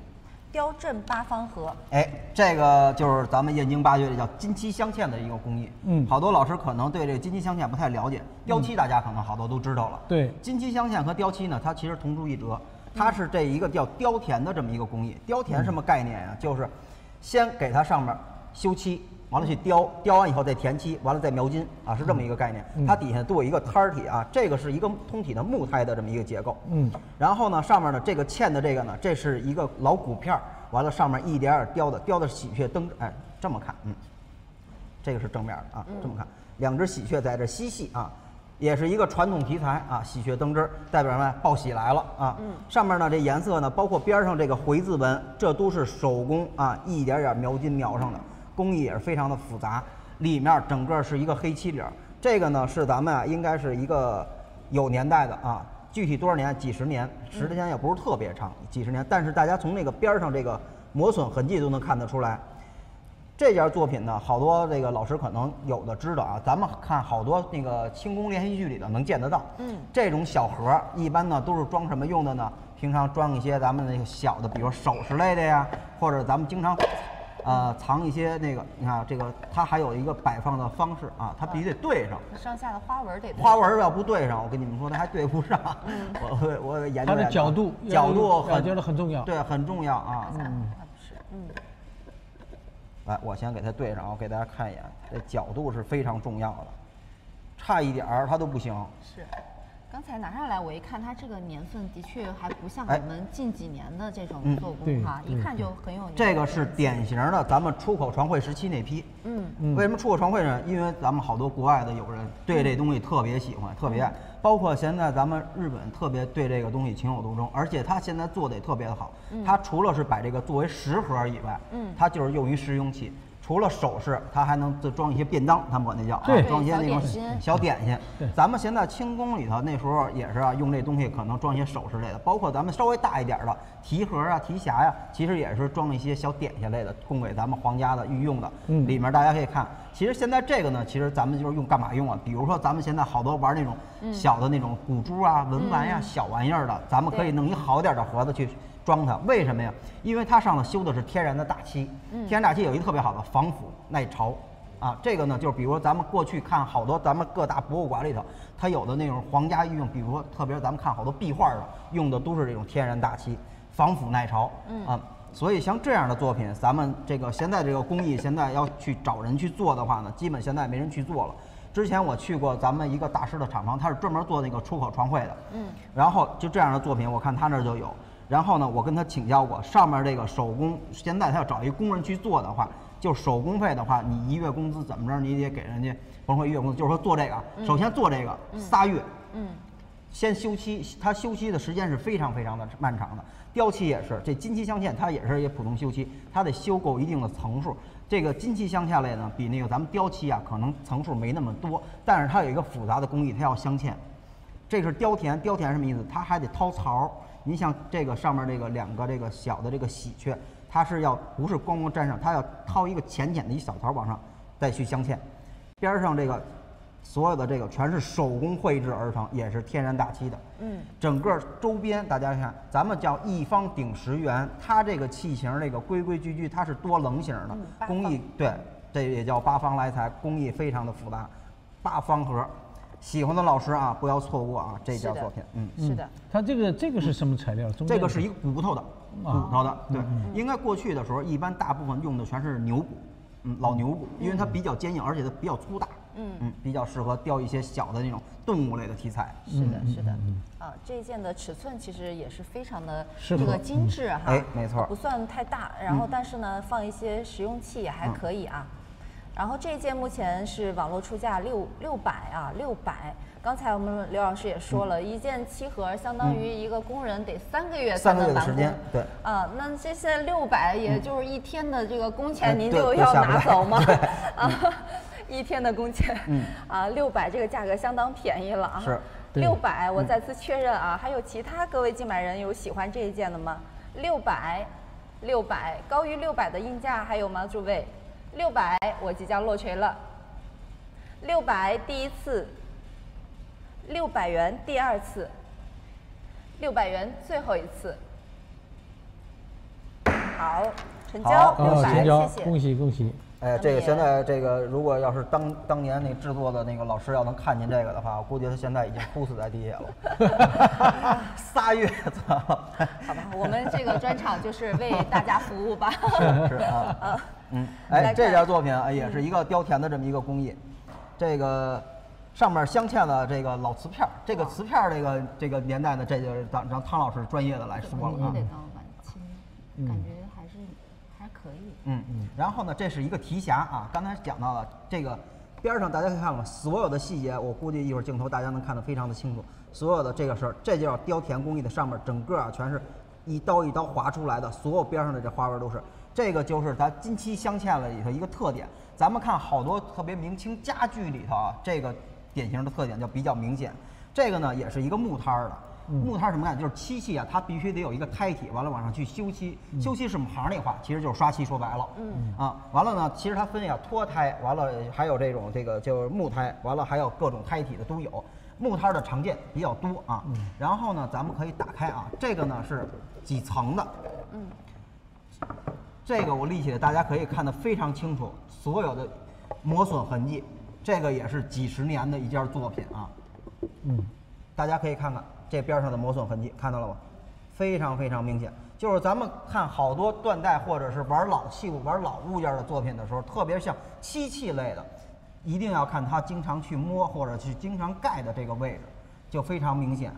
雕阵8方盒。哎，这个就是咱们燕京8绝里叫金漆镶嵌的一个工艺。好多老师可能对这个金漆镶嵌不太了解，雕漆大家可能好多都知道了。对，金漆镶嵌和雕漆呢，它其实同出一辙，它是这一个叫雕填的这么一个工艺。雕填什么概念呀？就是先给它上面修漆。完了去雕，雕完以后再填漆，完了再描金啊，是这么一个概念。它底下做一个胎儿体啊，这个是一个通体的木胎的这么一个结构。然后呢，上面的这个嵌的这个呢，这是一个老骨片儿，完了上面一点点雕的喜鹊灯，哎，这么看，这个是正面的啊，这么看，两只喜鹊在这嬉戏啊，也是一个传统题材啊，喜鹊灯枝代表什么？报喜来了啊。上面呢这颜色呢，包括边上这个回字纹，这都是手工啊，一点点描金描上的。工艺也是非常的复杂，里面整个是一个黑漆底儿。这个呢是咱们啊，应该是一个有年代的啊，具体多少年？几十年，时间也不是特别长，几十年。但是大家从那个边上这个磨损痕迹都能看得出来。这件作品呢，好多这个老师可能有的知道啊，咱们看好多那个清宫连续剧里的能见得到。这种小盒一般呢都是装什么用的呢？平常装一些咱们那个小的，比如首饰类的呀，或者咱们经常。藏一些那个，你看这个，它还有一个摆放的方式啊，它必须得对上，上下的花纹得对上。花纹要不对上，我跟你们说，它还对不上。我研究它的角度很重要，对，很重要啊。那不是，来，我先给它对上，我给大家看一眼，这角度是非常重要的，差一点儿它都不行。是。刚才拿上来，我一看，它这个年份的确还不像我们近几年的这种做工哈，一看就很有年。这个是典型的咱们出口船会时期那批。为什么出口船会呢？因为咱们好多国外的友人对这东西特别喜欢，特别爱，包括现在咱们日本特别对这个东西情有独钟，而且它现在做的也特别的好。它除了是把这个作为食盒以外，它就是用于食用器。除了首饰，它还能装一些便当，他们管那叫，装一些那种小点心。咱们现在清宫里头那时候也是啊，用这东西可能装一些首饰类的，包括咱们稍微大一点的提盒啊、提匣呀，其实也是装一些小点心类的，供给咱们皇家的御用的。里面大家可以看，其实现在这个呢，其实咱们就是用干嘛用啊？比如说咱们现在好多玩那种小的那种古珠啊、文玩呀、小玩意儿的，咱们可以弄一好点的盒子去。装它为什么呀？因为它上头修的是天然的大漆，天然大漆有一个特别好的防腐耐潮，啊，这个呢就是比如咱们过去看好多咱们各大博物馆里头，它有的那种皇家御用，比如说特别咱们看好多壁画的用的都是这种天然大漆，防腐耐潮，所以像这样的作品，咱们这个现在这个工艺现在要去找人去做的话呢，基本现在没人去做了。之前我去过咱们一个大师的厂房，他是专门做那个出口船会的，然后就这样的作品，我看他那儿就有。然后呢，我跟他请教过，上面这个手工，现在他要找一个工人去做的话，就手工费的话，你1月工资怎么着，你得给人家，甭说1月工资，就是说做这个，首先做这个3月，先修漆，它修漆的时间是非常非常的漫长的。雕漆也是，这金漆镶嵌它也是一普通修漆，它得修够一定的层数。这个金漆镶嵌类呢，比那个咱们雕漆啊，可能层数没那么多，但是它有一个复杂的工艺，它要镶嵌。这是雕填，雕填什么意思？它还得掏槽。您像这个上面这个2个这个小的这个喜鹊，它是要不是光光粘上，它要掏一个浅浅的一小槽往上再去镶嵌。边上这个所有的这个全是手工绘制而成，也是天然大漆的。整个周边大家看，咱们叫一方顶10元，它这个器型这个规规矩矩，它是多棱形的工艺，对，这也叫8方来财，工艺非常的复杂，8方盒。喜欢的老师啊，不要错过啊！这件作品，是的。它这个是什么材料？这个是一个骨头的，骨头的。对，应该过去的时候，一般大部分用的全是牛骨，老牛骨，因为它比较坚硬，而且它比较粗大。比较适合雕一些小的那种动物类的题材。是的，是的。啊，这一件的尺寸其实也是非常的这个精致哈。哎，没错。不算太大，然后但是呢，放一些实用器也还可以啊。然后这一件目前是网络出价600啊，600。刚才我们刘老师也说了，一件漆盒相当于一个工人得3个月才能完工。对。啊，那这现在600，也就是1天的这个工钱，您就要拿走吗？啊。1天的工钱，600这个价格相当便宜了啊！是600，我再次确认啊，还有其他各位竞买人有喜欢这一件的吗？600，高于600的硬价还有吗？诸位，600我即将落锤了，600第一次，600元第二次，600元最后一次。好，成交600，谢谢，恭喜恭喜。哎，这个现在这个，如果要是当年那制作的那个老师要能看见这个的话，我估计他现在已经哭死在地下了，3月子了。好吧，我们这个专场就是为大家服务吧。是啊，哎，这件作品也是一个雕填的这么一个工艺，这个上面镶嵌了这个老瓷片，这个瓷片这个年代呢，这就是让汤老师专业的来说了啊。也得刚晚清，感觉还可以。然后呢，这是一个提匣啊，刚才讲到了这个边上，大家可以看到所有的细节，我估计一会儿镜头大家能看得非常的清楚。所有的这个事儿，这就叫雕填工艺的上面整个啊全是一刀一刀划出来的，所有边上的这花纹都是。这个就是咱金漆镶嵌了里头一个特点。咱们看好多特别明清家具里头啊，这个典型的特点就比较明显。这个呢也是一个木摊儿的。木摊什么概念？就是漆器啊，它必须得有一个胎体，完了往上去修漆。修漆是我们行内话，其实就是刷漆，说白了。完了呢，其实它分呀脱胎，完了还有这个就是木胎，完了还有各种胎体的都有。木摊的常见比较多啊。然后呢，咱们可以打开啊，这个呢是几层的。这个我立起来，大家可以看得非常清楚，所有的磨损痕迹，这个也是几十年的一件作品啊。大家可以看看。这边上的磨损痕迹看到了吗？非常非常明显。就是咱们看好多断代或者是玩老器物、玩老物件的作品的时候，特别像漆器类的，一定要看它经常去摸或者去经常盖的这个位置，就非常明显。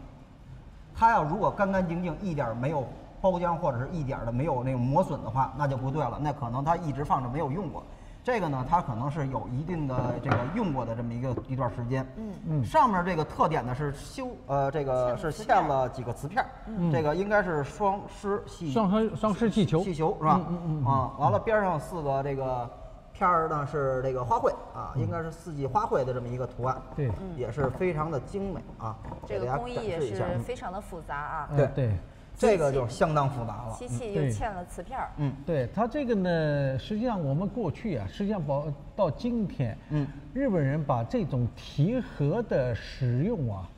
它要如果干干净净，一点没有包浆或者是一点的没有那种磨损的话，那就不对了，那可能它一直放着没有用过。这个呢，它可能是有一定的这个用过的这么一段时间。上面这个特点呢是这个是嵌了几个瓷片，这个应该是双狮气球是吧？完了边上4个这个片儿呢是这个花卉啊，应该是4季花卉的这么一个图案。对，也是非常的精美啊。这个工艺也是非常的复杂啊。对。这个就相当复杂了，漆器又嵌了瓷片儿。对它这个呢，实际上我们过去啊，实际上到今天，日本人把这种提盒的使用啊，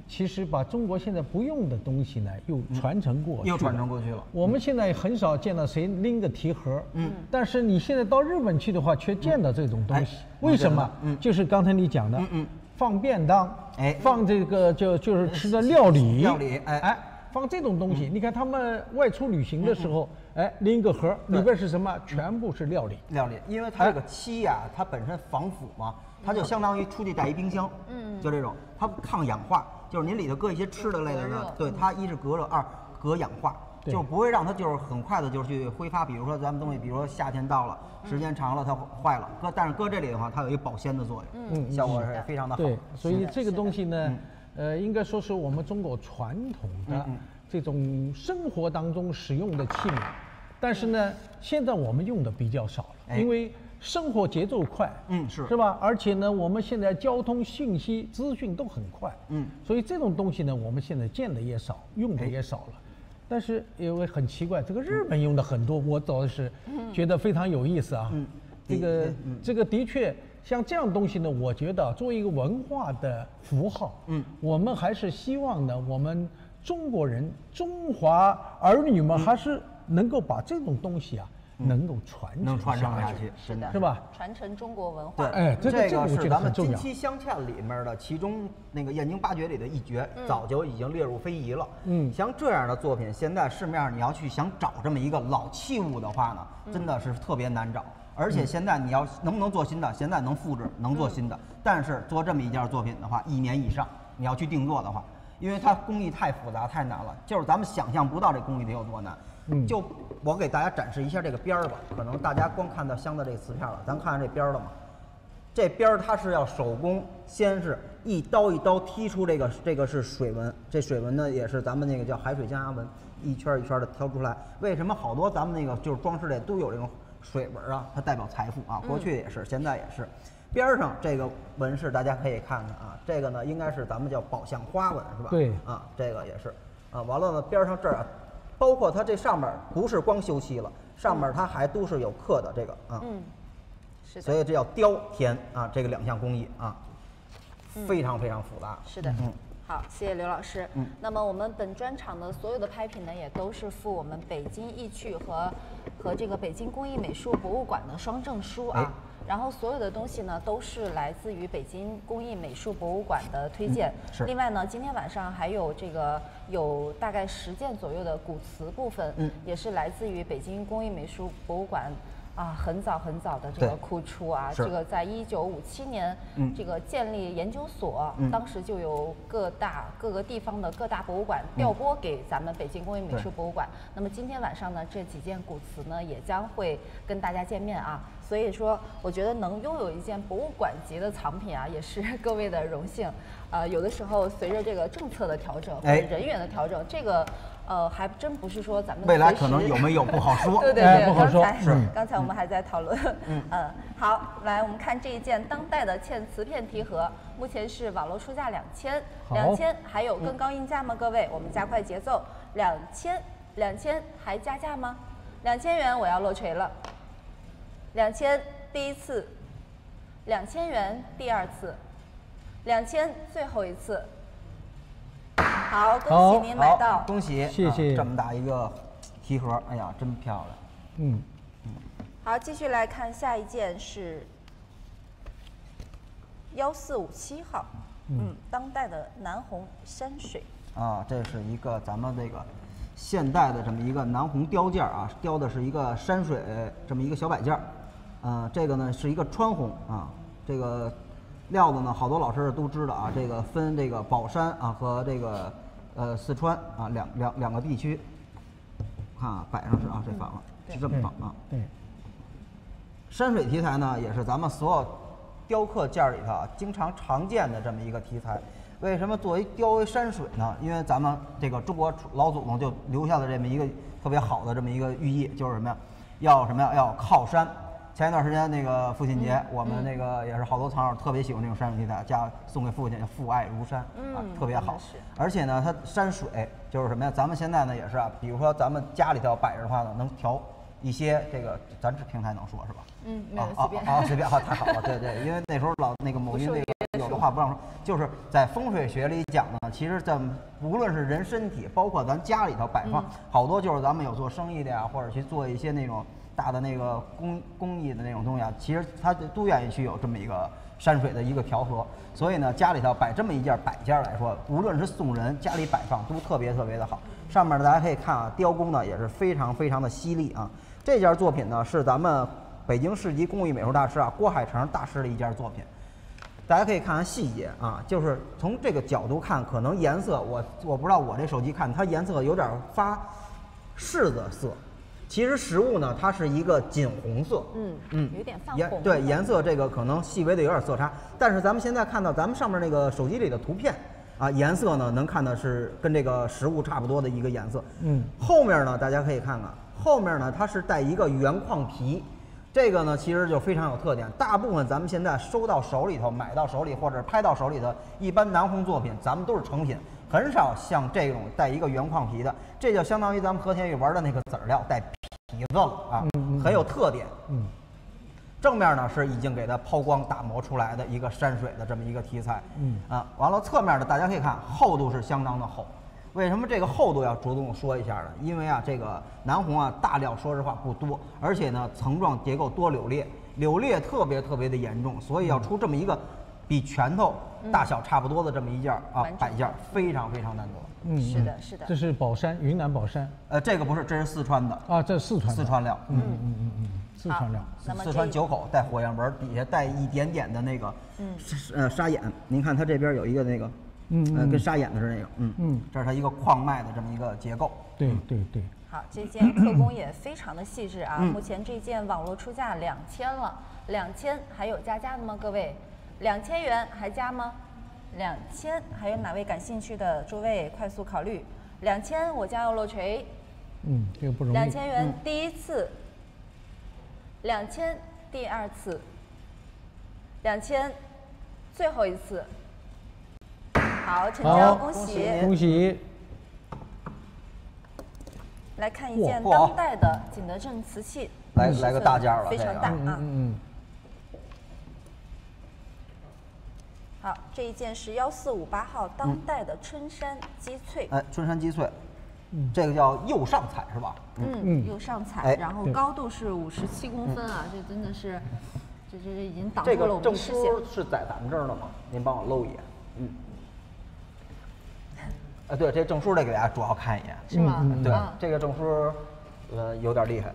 其实把中国现在不用的东西呢，又传承过去了。我们现在很少见到谁拎个提盒，但是你现在到日本去的话，却见到这种东西。为什么？就是刚才你讲的，放便当，放这个就是吃的料理，放这种东西，你看他们外出旅行的时候，拎个盒，里边是什么？全部是料理。因为它这个漆呀，它本身防腐嘛，它就相当于出去带一冰箱，就这种，它抗氧化，就是您里头搁一些吃的类的呢，对，它一是隔热，二隔氧化，就不会让它就是很快的就去挥发。比如说咱们东西，比如说夏天到了，时间长了它坏了，但是搁这里的话，它有一个保鲜的作用，效果是非常的好。对，所以这个东西呢。应该说是我们中国传统的这种生活当中使用的器皿，但是呢，现在我们用的比较少了，因为生活节奏快，是吧？而且呢，我们现在交通信息资讯都很快，所以这种东西呢，我们现在见的也少，用的也少了。但是因为很奇怪，这个日本用的很多，我倒是觉得非常有意思啊。这个的确。像这样东西呢，我觉得作为一个文化的符号，我们还是希望呢，我们中国人、中华儿女们还是能够把这种东西啊，能够传承下去，是的，是吧？传承中国文化。对，哎，这个是咱们金漆镶嵌里面的其中那个燕京八绝里的一绝，早就已经列入非遗了。像这样的作品，现在市面上你要去想找这么一个老器物的话呢，真的是特别难找。而且现在你要能不能做新的，现在能复制，能做新的，但是做这么一件作品的话，1年以上，你要去定做的话，因为它工艺太复杂太难了，就是咱们想象不到这工艺得有多难。就我给大家展示一下这个边儿吧，可能大家光看到镶的这个瓷片了，咱看看这边儿了吗？这边儿它是要手工，先是一刀一刀剔出这个是水纹，这水纹呢也是咱们那个叫海水降压纹，一圈一圈的挑出来。为什么好多咱们那个就是装饰类都有这种水纹啊？它代表财富啊，过去也是，现在也是。边上这个纹饰大家可以看看啊，这个呢应该是咱们叫宝相花纹是吧？对啊，这个也是啊。完了呢，边上这儿啊，包括它这上面不是光修漆了，上面它还都是有刻的这个啊。是的。所以这叫雕填啊，这个2项工艺啊，非常非常复杂。是的。好，谢谢刘老师。那么我们本专场的所有的拍品呢，也都是附我们北京艺趣和这个北京工艺美术博物馆的双证书啊。然后所有的东西呢，都是来自于北京工艺美术博物馆的推荐。另外呢，今天晚上还有有大概10件左右的古瓷部分，也是来自于北京工艺美术博物馆。很早的这个库出啊，这个在1957年，这个建立研究所，当时就有各个地方的各大博物馆调拨给咱们北京工艺美术博物馆。那么今天晚上呢，这几件古瓷呢也将会跟大家见面啊。所以说，我觉得能拥有一件博物馆级的藏品啊，也是各位的荣幸。有的时候随着这个政策的调整或者人员的调整，这个。还真不是说咱们未来可能有没有不好说。对，不好说。刚才我们还在讨论。好，来我们看这一件当代的嵌瓷片题盒，目前是网络出价2000，还有更高印价吗？各位，我们加快节奏，2000还加价吗？2000元我要落锤了，2000第一次，2000元第2次，2000最后一次。好，恭喜您买到，恭喜，谢谢。这么大一个题盒，哎呀，真漂亮。好，继续来看下一件是1457号，当代的南红山水。啊，这是一个咱们这个现代的这么一个南红雕件啊，雕的是一个山水这么一个小摆件。这个呢是一个川红啊，这个。料子呢，好多老师都知道啊，这个分这个宝山啊和这个四川啊两个地区，看啊摆上是啊，这反了，是这么放啊。对。山水题材呢，也是咱们所有雕刻件里头啊经常常见的这么一个题材。为什么作为雕为山水呢？因为咱们这个中国老祖宗就留下了这么一个特别好的这么一个寓意，就是什么呀？要靠山。前一段时间那个父亲节，我们那个也是好多藏友特别喜欢这种山水题材，送给父亲，父爱如山啊，特别好。而且呢，它山水就是什么呀？咱们现在呢也是啊，比如说咱们家里头摆着的话呢，能调一些这个，咱这平台能说是吧？没有随便随便太好了，对，因为那时候老那个某音那个有的话不让说，就是在风水学里讲呢，其实咱们无论是人身体，包括咱家里头摆放，好多就是咱们有做生意的呀，或者去做一些那种。大的那个工艺的那种东西啊，其实他都愿意去有这么一个山水的一个调和，所以呢，家里头摆这么一件摆件来说，无论是送人、家里摆放都特别的好。上面大家可以看啊，雕工呢也是非常的犀利啊。这件作品呢是咱们北京市级工艺美术大师啊郭海成大师的一件作品。大家可以看看细节啊，就是从这个角度看，可能颜色我不知道，我这手机看它颜色有点发柿子色。其实实物呢，它是一个锦红色，有点泛红。对，颜色这个可能细微的有点色差，但是咱们现在看到咱们上面那个手机里的图片啊，颜色呢能看的是跟这个实物差不多的一个颜色。后面呢，大家可以看看，后面呢它是带一个原矿皮，这个呢其实就非常有特点。大部分咱们现在收到手里头、买到手里或者拍到手里的一般南红作品，咱们都是成品。很少像这种带一个原矿皮的，这就相当于咱们和田玉玩的那个籽料带皮子了啊，很有特点。正面呢是已经给它抛光打磨出来的一个山水的这么一个题材。完了侧面呢，大家可以看厚度是相当的厚。为什么这个厚度要着重说一下呢？因为啊，这个南红啊大料说实话不多，而且呢层状结构多柳裂，柳裂特别的严重，所以要出这么一个比拳头大小差不多的这么一件摆件，非常难得。是的，是的。这是宝山，云南宝山。这个不是，这是四川的啊，这是四川料。四川料。四川九口带火焰纹，底下带一点点的那个沙眼。您看它这边有一个那个跟沙眼的是那个，这是它一个矿脉的这么一个结构。对。好，这件刻工也非常的细致啊。目前这件网络出价2000了，2000还有加价的吗？各位，2000元还加吗？2000，还有哪位感兴趣的诸位快速考虑？2000我将要落锤。这个不容易。2000元第一次，2000第二次，2000最后一次。好，成交，恭喜！来看一件当代的景德镇瓷器，来个大件了，非常大啊。好，这一件是1458号当代的春山积翠。春山积翠，这个叫釉上彩是吧？釉上彩，然后高度是57公分啊，这真的是，这已经挡住了我们视线。这个证书是在咱们这儿的吗？您帮我露一眼。对，这证书得给大家主要看一眼，是吗？对，这个证书，有点厉害。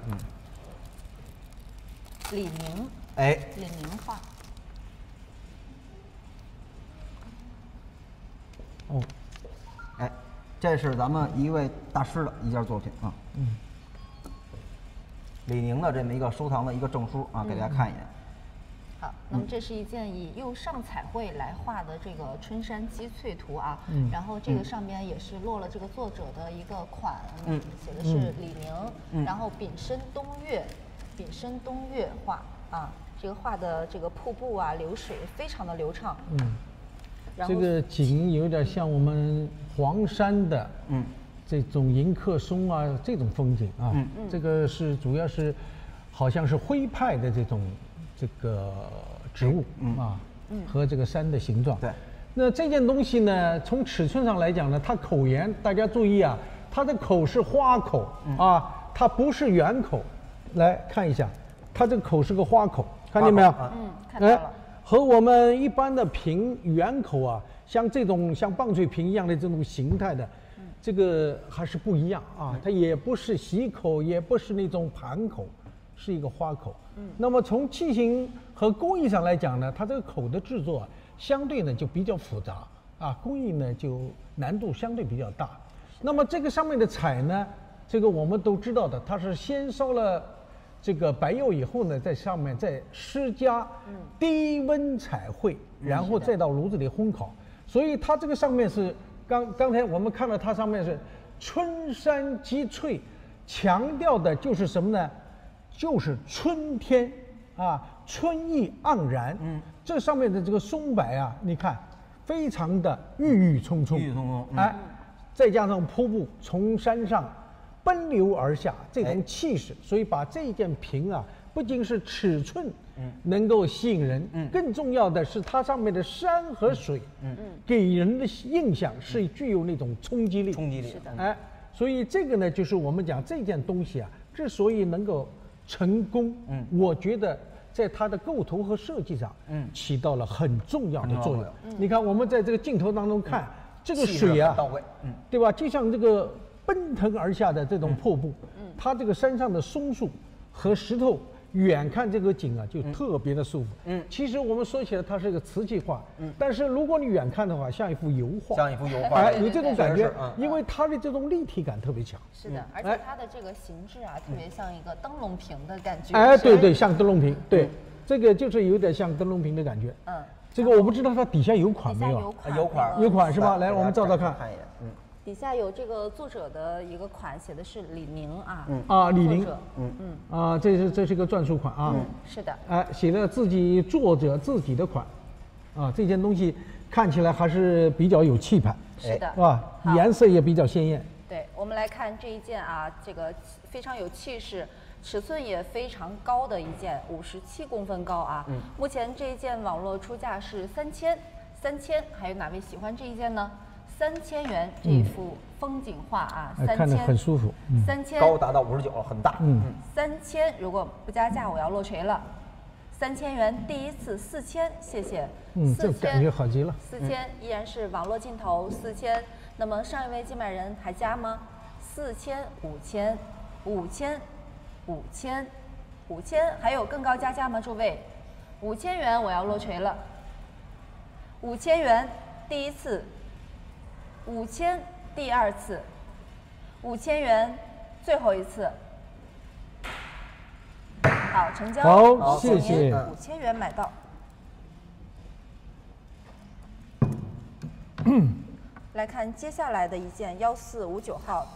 李宁。李宁画。这是咱们一位大师的一件作品啊。李宁的这么一个收藏的一个证书啊，给大家看一眼。好，那么这是一件以釉上彩绘来画的这个春山积翠图啊，然后这个上边也是落了这个作者的一个款，写的是李宁，然后丙申东岳画啊，这个画的这个瀑布啊流水非常的流畅，这个景有点像我们黄山的这种迎客松啊这种风景啊，这个是主要是好像是徽派的这个植物和这个山的形状。对，那这件东西呢，从尺寸上来讲呢，它口沿，大家注意啊，它的口是花口啊，它不是圆口。来看一下，它这个口是个花口，看见没有？看到了。和我们一般的瓶圆口啊，像这种像棒槌瓶一样的这种形态的，这个还是不一样啊。它也不是喜口，也不是那种盘口，是一个花口。那么从器型和工艺上来讲呢，它这个口的制作相对呢就比较复杂啊，工艺呢就难度相对比较大。那么这个上面的彩呢，这个我们都知道的，它是先烧了这个白釉以后呢，在上面再施加低温彩绘，然后再到炉子里烘烤。所以它这个上面是刚才我们看到它上面是春山积翠，强调的就是什么呢？就是春天啊，春意盎然。这上面的这个松柏啊，你看非常的郁郁葱葱，再加上瀑布从山上奔流而下，这种气势，所以把这件瓶啊，不仅是尺寸能够吸引人，更重要的是它上面的山和水，给人的印象是具有那种冲击力。是的。所以这个呢，就是我们讲这件东西啊，之所以能够成功，我觉得在它的构图和设计上，起到了很重要的作用。你看，我们在这个镜头当中看这个水啊，到位，对吧？就像这个奔腾而下的这种瀑布，它这个山上的松树和石头，远看这个景啊，就特别的舒服。其实我们说起来，它是一个瓷器画，但是如果你远看的话，像一幅油画，有这种感觉，因为它的这种立体感特别强。是的，而且它的这个形制啊，特别像一个灯笼瓶的感觉。对，像灯笼瓶，对，这个就是有点像灯笼瓶的感觉。这个我不知道它底下有款没有？有款是吧？来，我们照看一眼。底下有这个作者的一个款，写的是李宁啊。李宁。这是个篆书款啊。是的。写了作者自己的款，这件东西看起来还是比较有气派。是的。是吧？颜色也比较鲜艳。对，我们来看这一件啊，这个非常有气势。尺寸也非常高的一件，57公分高啊。目前这一件网络出价是3000，还有哪位喜欢这一件呢3000元这一幅风景画啊看着很舒服。3000高达到59，很大。3000如果不加价，我要落锤了。3000元第一次4000，谢谢。这感觉好极了。4000依然是网络尽头4000。那么上一位竞买人还加吗？4000、5000、5000、5000、5000，还有更高加价吗？诸位，5000元我要落锤了。5000元第一次，5000第二次，5000元最后一次。好，成交。好，谢谢。5000元买到。来看接下来的一件1459号。